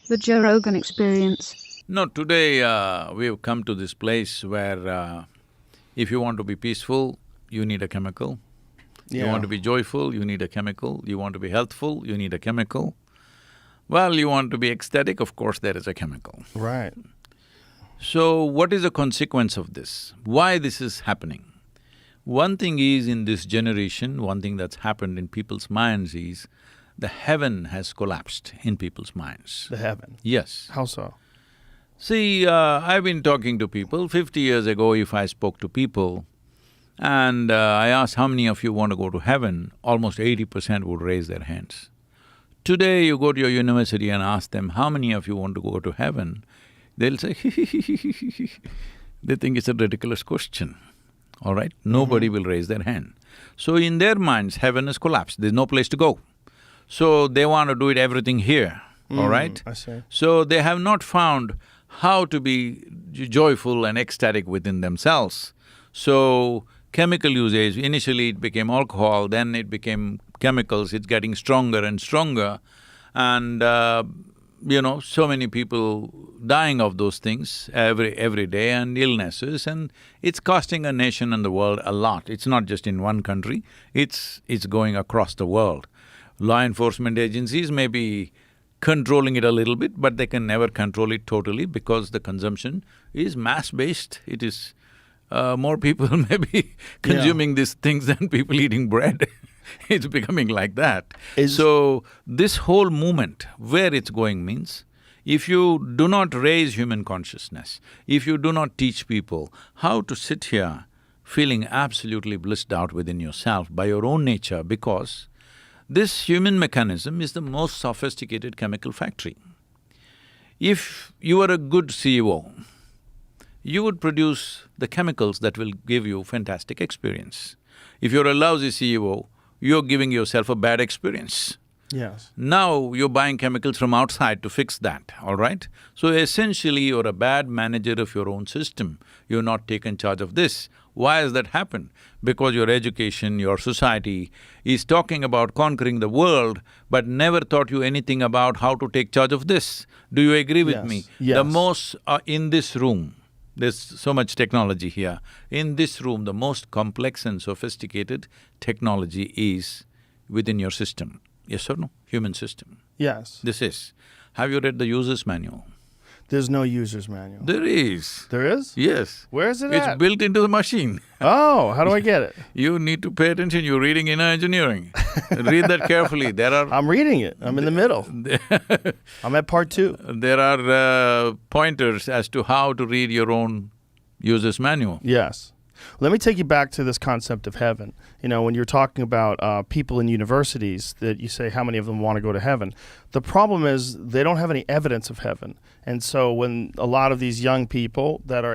The Joe Rogan Experience. No, today we've come to this place where if you want to be peaceful, you need a chemical. You want to be joyful, you need a chemical. You want to be healthful, you need a chemical. Well, you want to be ecstatic, of course there is a chemical. Right. So, what is the consequence of this? Why this is happening? One thing is, in this generation, one thing that's happened in people's minds is the heaven has collapsed in people's minds. The heaven. Yes. How so? See, I've been talking to people. 50 years ago, if I spoke to people and I asked how many of you want to go to heaven, almost 80% would raise their hands. Today, you go to your university and ask them, how many of you want to go to heaven? They'll say, They think it's a ridiculous question, all right? Nobody will raise their hand. So in their minds, heaven has collapsed, there's no place to go. So they want to do it everything here, all right? I see. So they have not found how to be joyful and ecstatic within themselves. So chemical usage, initially it became alcohol, then it became chemicals, it's getting stronger and stronger. And so many people dying of those things every day, and illnesses, and it's costing a nation and the world a lot. It's not just in one country, it's going across the world. Law enforcement agencies may be controlling it a little bit, but they can never control it totally because the consumption is mass-based. It is… more people may be consuming these things than people eating bread. It's becoming like that. So, this whole movement, where it's going means, if you do not raise human consciousness, if you do not teach people how to sit here feeling absolutely blissed out within yourself by your own nature, because this human mechanism is the most sophisticated chemical factory. If you are a good CEO, you would produce the chemicals that will give you fantastic experience. If you're a lousy CEO, you're giving yourself a bad experience. Yes. Now you're buying chemicals from outside to fix that, all right? So essentially, you're a bad manager of your own system. You're not taken charge of this. Why has that happened? Because your education, your society is talking about conquering the world, but never taught you anything about how to take charge of this. Do you agree with me? Yes. The most… in this room, there's so much technology here. In this room, the most complex and sophisticated technology is within your system. Yes or no? Human system. Yes. This is. Have you read the user's manual? There's no user's manual. There is. There is? Yes. Where is it It's at? built into the machine. Oh, how do I get it? You need to pay attention, you're reading inner engineering. Read that carefully. There are… I'm reading it. I'm in the middle. I'm at part 2. there are pointers as to how to read your own user's manual. Yes. Let me take you back to this concept of heaven. You know, when you're talking about people in universities that you say how many of them want to go to heaven, the problem is they don't have any evidence of heaven. And so when a lot of these young people that are